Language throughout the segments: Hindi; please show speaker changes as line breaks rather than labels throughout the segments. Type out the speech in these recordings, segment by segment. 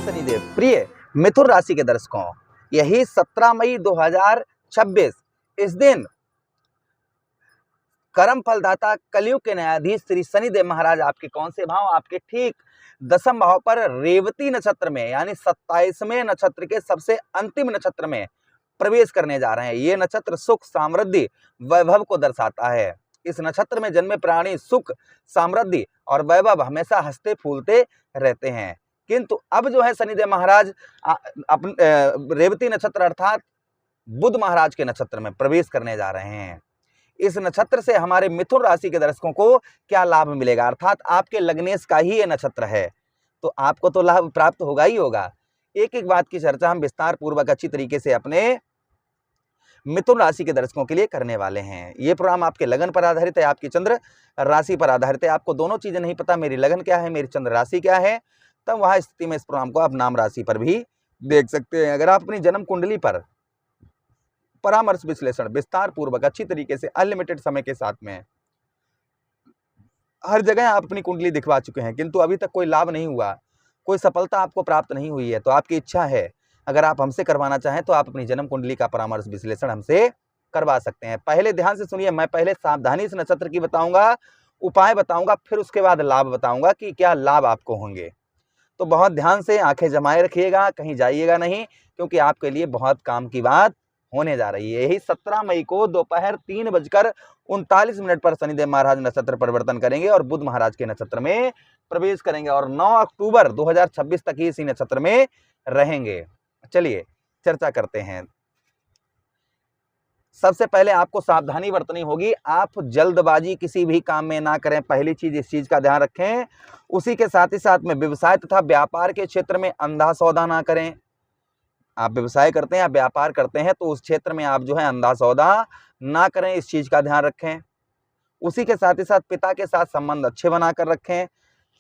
शनिदेव। प्रिय मिथुन राशि के दर्शकों, यही 17 मई 2026 इस दिन कर्म फलदाता कलयुग के न्यायाधीश श्री शनिदेव महाराज आपके कौन से भाव, आपके ठीक 10वें भाव पर रेवती नक्षत्र में यानी 27वें नक्षत्र के सबसे अंतिम नक्षत्र में प्रवेश करने जा रहे हैं। ये नक्षत्र सुख, समृद्धि, वैभव को दर्शाता है। इस नक्षत्र में जन्मे प्राणी सुख, समृद्धि और वैभव हमेशा हंसते फूलते रहते हैं। किंतु अब जो है शनिदेव महाराज रेवती नक्षत्र अर्थात बुध महाराज के नक्षत्र में प्रवेश करने जा रहे हैं। इस नक्षत्र से हमारे मिथुन राशि के दर्शकों को क्या लाभ मिलेगा, अर्थात आपके लग्नेश का ही ये नक्षत्र है, तो आपको तो लाभ प्राप्त होगा ही होगा। एक एक बात की चर्चा हम विस्तार पूर्वक अच्छी तरीके से अपने मिथुन राशि के दर्शकों के लिए करने वाले हैं। ये प्रोग्राम आपके लगन पर आधारित है, आपकी चंद्र राशि पर आधारित है। आपको दोनों चीजें नहीं पता, मेरी लगन क्या है, मेरी चंद्र राशि क्या है, तब वहां स्थिति में इस प्रोग्राम को आप नाम राशि पर भी देख सकते हैं। अगर आप अपनी जन्म कुंडली पर परामर्श विश्लेषण विस्तार पूर्वक अच्छी तरीके से अनलिमिटेड समय के साथ में हर जगह आप अपनी कुंडली दिखवा चुके हैं, किंतु अभी तक कोई लाभ नहीं हुआ, कोई सफलता आपको प्राप्त नहीं हुई है, तो आपकी इच्छा है अगर आप हमसे करवाना चाहें तो आप अपनी जन्म कुंडली का परामर्श विश्लेषण हमसे करवा सकते हैं। पहले ध्यान से सुनिए, मैं पहले सावधानी इस नक्षत्र की बताऊंगा, उपाय बताऊंगा, फिर उसके बाद लाभ बताऊंगा कि क्या लाभ आपको होंगे। तो बहुत ध्यान से आंखें जमाए रखिएगा, कहीं जाइएगा नहीं, क्योंकि आपके लिए बहुत काम की बात होने जा रही है। यही 17 मई को दोपहर 3:39 पर शनिदेव महाराज नक्षत्र परिवर्तन करेंगे और बुध महाराज के नक्षत्र में प्रवेश करेंगे और 9 अक्टूबर 2026 तक ही इसी नक्षत्र में रहेंगे। चलिए चर्चा करते हैं। सबसे पहले आपको सावधानी बरतनी होगी, आप जल्दबाजी किसी भी काम में ना करें, पहली चीज इस चीज का ध्यान रखें। उसी के साथ ही साथ में व्यवसाय तथा व्यापार के क्षेत्र में अंधा सौदा ना करें। आप व्यवसाय करते हैं, आप व्यापार करते हैं, तो उस क्षेत्र में आप जो है अंधा सौदा ना करें, इस चीज का ध्यान रखें। उसी के साथ ही साथ पिता के साथ संबंध अच्छे बनाकर रखें।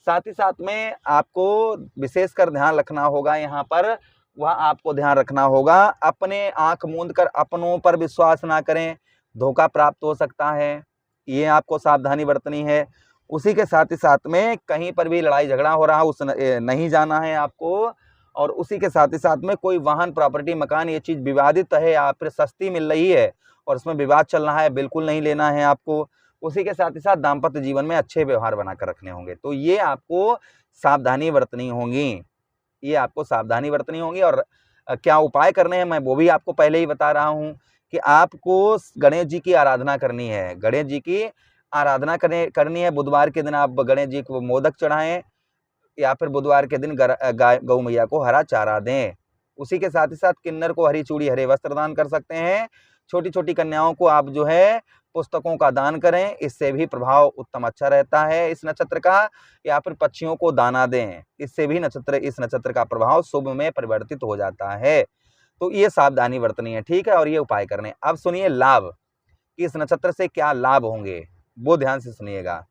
साथ ही साथ में आपको विशेषकर ध्यान रखना होगा, यहाँ पर वह आपको ध्यान रखना होगा, अपने आंख मूंद कर अपनों पर विश्वास ना करें, धोखा प्राप्त हो सकता है, ये आपको सावधानी बरतनी है। उसी के साथ ही साथ में कहीं पर भी लड़ाई झगड़ा हो रहा है नहीं जाना है आपको। और उसी के साथ ही साथ में कोई वाहन, प्रॉपर्टी, मकान, ये चीज विवादित है या फिर सस्ती मिल रही है और उसमें विवाद चल रहा है, बिल्कुल नहीं लेना है आपको। उसी के साथ ही साथ दाम्पत्य जीवन में अच्छे व्यवहार बनाकर रखने होंगे, तो ये आपको सावधानी बरतनी होंगी, ये आपको सावधानी बरतनी होगी। और क्या उपाय करने हैं मैं वो भी आपको पहले ही बता रहा हूं कि आपको गणेश जी की आराधना करनी है। गणेश जी की आराधना करनी है। बुधवार के दिन आप गणेश जी को मोदक चढ़ाएं या फिर बुधवार के दिन गौ मैया को हरा चारा दें। उसी के साथ ही साथ किन्नर को हरी चूड़ी, हरे वस्त्र दान कर सकते हैं। छोटी छोटी कन्याओं को आप जो है पुस्तकों का दान करें, इससे भी प्रभाव उत्तम अच्छा रहता है इस नक्षत्र का। या फिर पक्षियों को दाना दें, इससे भी इस नक्षत्र का प्रभाव शुभ में परिवर्तित हो जाता है। तो ये सावधानी बरतनी है, ठीक है, और ये उपाय करने। अब सुनिए लाभ, कि इस नक्षत्र से क्या लाभ होंगे, वो ध्यान से सुनिएगा।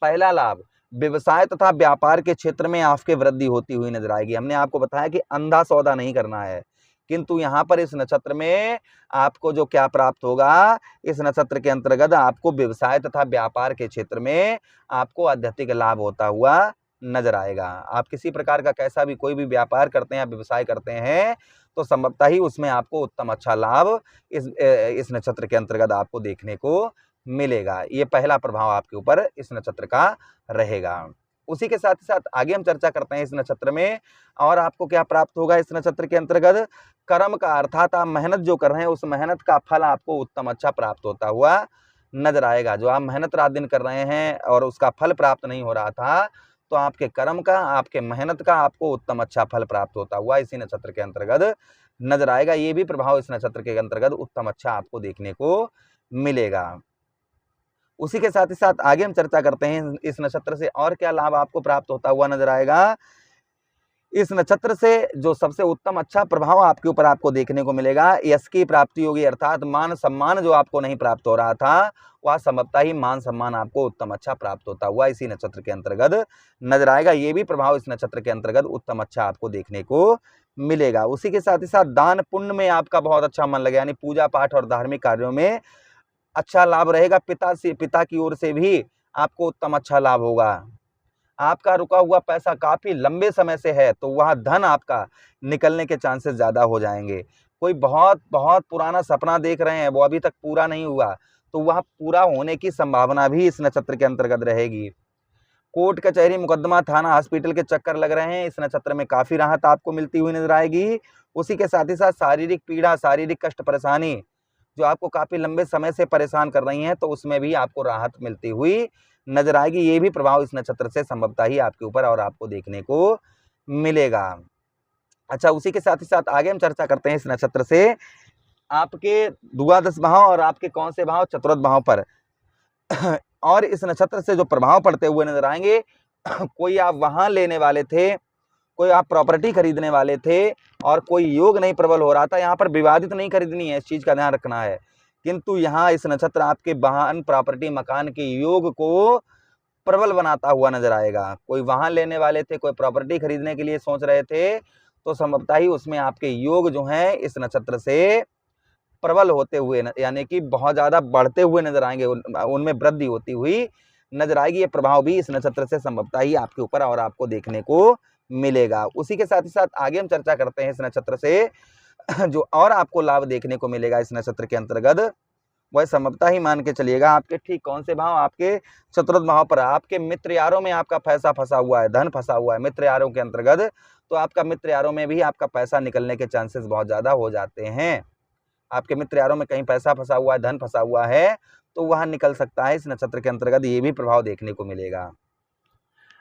पहला लाभ, व्यवसाय तथा व्यापार के क्षेत्र में आपके वृद्धि होती हुई नजर आएगी। हमने आपको बताया कि अंधा सौदा नहीं करना है, किंतु यहाँ पर इस नक्षत्र में आपको जो क्या प्राप्त होगा, इस नक्षत्र के अंतर्गत आपको व्यवसाय तथा व्यापार के क्षेत्र में आपको आध्यात्मिक लाभ होता हुआ नजर आएगा। आप किसी प्रकार का कैसा भी कोई भी व्यापार करते हैं, व्यवसाय करते हैं, तो संभवतः ही उसमें आपको उत्तम अच्छा लाभ इस नक्षत्र के अंतर्गत आपको देखने को मिलेगा। ये पहला प्रभाव आपके ऊपर इस नक्षत्र का रहेगा। उसी के साथ ही साथ आगे हम चर्चा करते हैं इस नक्षत्र में और आपको क्या प्राप्त होगा इस नक्षत्र के अंतर्गत। कर्म का अर्थात आप मेहनत जो कर रहे हैं, उस मेहनत का फल आपको उत्तम अच्छा प्राप्त होता हुआ नजर आएगा। जो आप मेहनत रात दिन कर रहे हैं और उसका फल प्राप्त नहीं हो रहा था, तो आपके कर्म का, आपके मेहनत का आपको उत्तम अच्छा फल प्राप्त होता हुआ इसी नक्षत्र के अंतर्गत नजर आएगा। ये भी प्रभाव इस नक्षत्र के अंतर्गत उत्तम अच्छा आपको देखने को मिलेगा। उसी के साथ ही साथ आगे हम चर्चा करते हैं इस नक्षत्र से और क्या लाभ आपको प्राप्त होता हुआ नजर आएगा। इस नक्षत्र से जो सबसे उत्तम अच्छा प्रभाव आपके ऊपर आपको देखने को मिलेगा, यश की प्राप्ति होगी, अर्थात मान सम्मान जो आपको नहीं प्राप्त हो रहा था, वह संभवतः ही मान सम्मान आपको उत्तम अच्छा प्राप्त होता हुआ इसी नक्षत्र के अंतर्गत नजर आएगा। ये भी प्रभाव इस नक्षत्र के अंतर्गत उत्तम अच्छा आपको देखने को मिलेगा। उसी के साथ ही साथ दान पुण्य में आपका बहुत अच्छा मन लगेगा, यानी पूजा पाठ और धार्मिक कार्यों में अच्छा लाभ रहेगा। पिता की ओर से भी आपको उत्तम अच्छा लाभ होगा। आपका रुका हुआ पैसा काफी लंबे समय से है तो वह धन आपका निकलने के चांसेस ज्यादा हो जाएंगे। कोई बहुत बहुत पुराना सपना देख रहे हैं, वो अभी तक पूरा नहीं हुआ, तो वह पूरा होने की संभावना भी इस नक्षत्र के अंतर्गत रहेगी। कोर्ट कचहरी मुकदमा थाना हॉस्पिटल के चक्कर लग रहे हैं, इस नक्षत्र में काफी राहत आपको मिलती हुई नजर आएगी। उसी के साथ ही साथ शारीरिक पीड़ा, शारीरिक कष्ट, परेशानी जो आपको काफी लंबे समय से परेशान कर रही हैं, तो उसमें भी आपको राहत मिलती हुई नजर आएगी। ये भी प्रभाव इस नक्षत्र से संभवतः ही आपके ऊपर और आपको देखने को मिलेगा। अच्छा, उसी के साथ ही साथ आगे हम चर्चा करते हैं इस नक्षत्र से आपके द्वादश भाव और आपके कौन से भाव, चतुर्थ भाव पर और इस नक्षत्र से जो प्रभाव पड़ते हुए नजर आएंगे। कोई आप वाहन लेने वाले थे, कोई आप प्रॉपर्टी खरीदने वाले थे और कोई योग नहीं प्रबल हो रहा था। यहाँ पर विवादित नहीं खरीदनी है, इस चीज का ध्यान रखना है, किंतु यहाँ इस नक्षत्र आपके वाहन, प्रॉपर्टी, मकान के योग को प्रबल बनाता हुआ नजर आएगा। कोई वाहन लेने वाले थे, कोई प्रॉपर्टी खरीदने के लिए सोच रहे थे, तो संभवतः ही उसमें आपके योग जो हैं इस नक्षत्र से प्रबल होते हुए यानी कि बहुत ज्यादा बढ़ते हुए नजर आएंगे, उनमें वृद्धि होती हुई नजर आएगी। ये प्रभाव भी इस नक्षत्र से संभवतः ही आपके ऊपर और आपको देखने को मिलेगा। उसी के साथ ही साथ आगे हम चर्चा करते हैं इस नक्षत्र से जो और आपको लाभ देखने को मिलेगा इस नक्षत्र के अंतर्गत, वह संभवतः ही मान के चलिएगा आपके ठीक कौन से भाव, आपके चतुर्थ भाव पर। आपके मित्र यारों में आपका पैसा फंसा हुआ है, धन फंसा हुआ है मित्र यारों के अंतर्गत, तो आपका मित्र यारों में भी आपका पैसा निकलने के चांसेस बहुत ज्यादा हो जाते हैं। आपके मित्र यारों में कहीं पैसा फंसा हुआ है, धन फंसा हुआ है, तो वह निकल सकता है इस नक्षत्र के अंतर्गत, ये भी प्रभाव देखने को मिलेगा।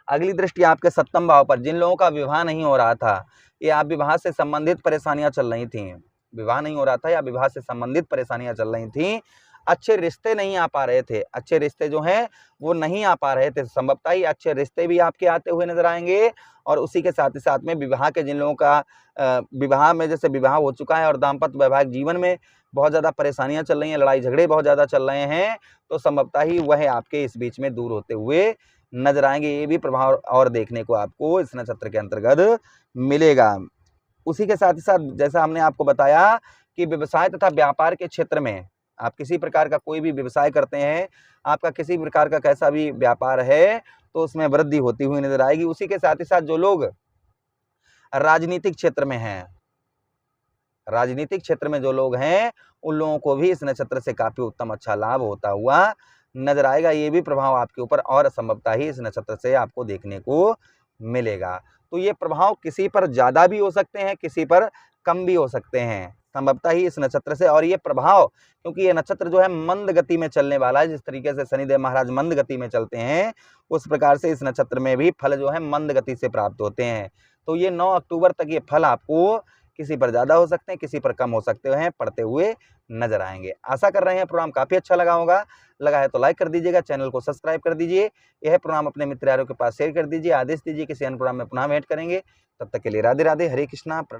अगली दृष्टि आपके सप्तम भाव पर। जिन लोगों का विवाह नहीं हो रहा था या विवाह से संबंधित परेशानियां चल रही थी, विवाह नहीं हो रहा था या विवाह से संबंधित परेशानियां चल रही थी, अच्छे रिश्ते नहीं आ पा रहे थे, अच्छे रिश्ते जो हैं वो नहीं आ पा रहे थे, संभवतः ही अच्छे रिश्ते भी आपके आते हुए नजर आएंगे। और उसी के साथ ही साथ में विवाह के जिन लोगों का विवाह में जैसे विवाह हो चुका है और दाम्पत्य वैवाहिक जीवन में बहुत ज़्यादा परेशानियां चल रही हैं, लड़ाई झगड़े बहुत ज़्यादा चल रहे हैं, तो संभवतः ही वह आपके इस बीच में दूर होते हुए नजर आएंगे। ये भी प्रभाव और देखने को आपको इस नक्षत्र के अंतर्गत मिलेगा। उसी के साथ ही साथ जैसा हमने आपको बताया कि व्यवसाय तथा व्यापार के क्षेत्र में आप किसी प्रकार का कोई भी व्यवसाय करते हैं, आपका किसी प्रकार का कैसा भी व्यापार है, तो उसमें वृद्धि होती हुई नजर आएगी। उसी के साथ ही साथ जो लोग राजनीतिक क्षेत्र में हैं, राजनीतिक क्षेत्र में जो लोग हैं, उन लोगों को भी इस नक्षत्र से काफी उत्तम अच्छा लाभ होता हुआ नजर आएगा। ये भी प्रभाव आपके ऊपर और संभवतः ही इस नक्षत्र से आपको देखने को मिलेगा। तो ये प्रभाव किसी पर ज्यादा भी हो सकते हैं, किसी पर कम भी हो सकते हैं, संभवतः ही इस नक्षत्र से। और ये प्रभाव, क्योंकि ये नक्षत्र जो है मंद गति में चलने वाला है, जिस तरीके से शनिदेव महाराज मंद गति में चलते हैं, उस प्रकार से इस नक्षत्र में भी फल जो है मंद गति से प्राप्त होते हैं। तो ये 9 अक्टूबर तक ये फल आपको किसी पर ज्यादा हो सकते हैं, किसी पर कम हो सकते हैं, पड़ते हुए नजर आएंगे। आशा कर रहे हैं प्रोग्राम काफी अच्छा लगा होगा, लगा है तो लाइक कर दीजिएगा, चैनल को सब्सक्राइब कर दीजिए। यह प्रोग्राम अपने मित्र यारों के पास शेयर कर दीजिए, आदेश दीजिए किसी अन्य प्रोग्राम में पुनः भेंट करेंगे। तब तक के लिए राधे राधे, हरे कृष्णा।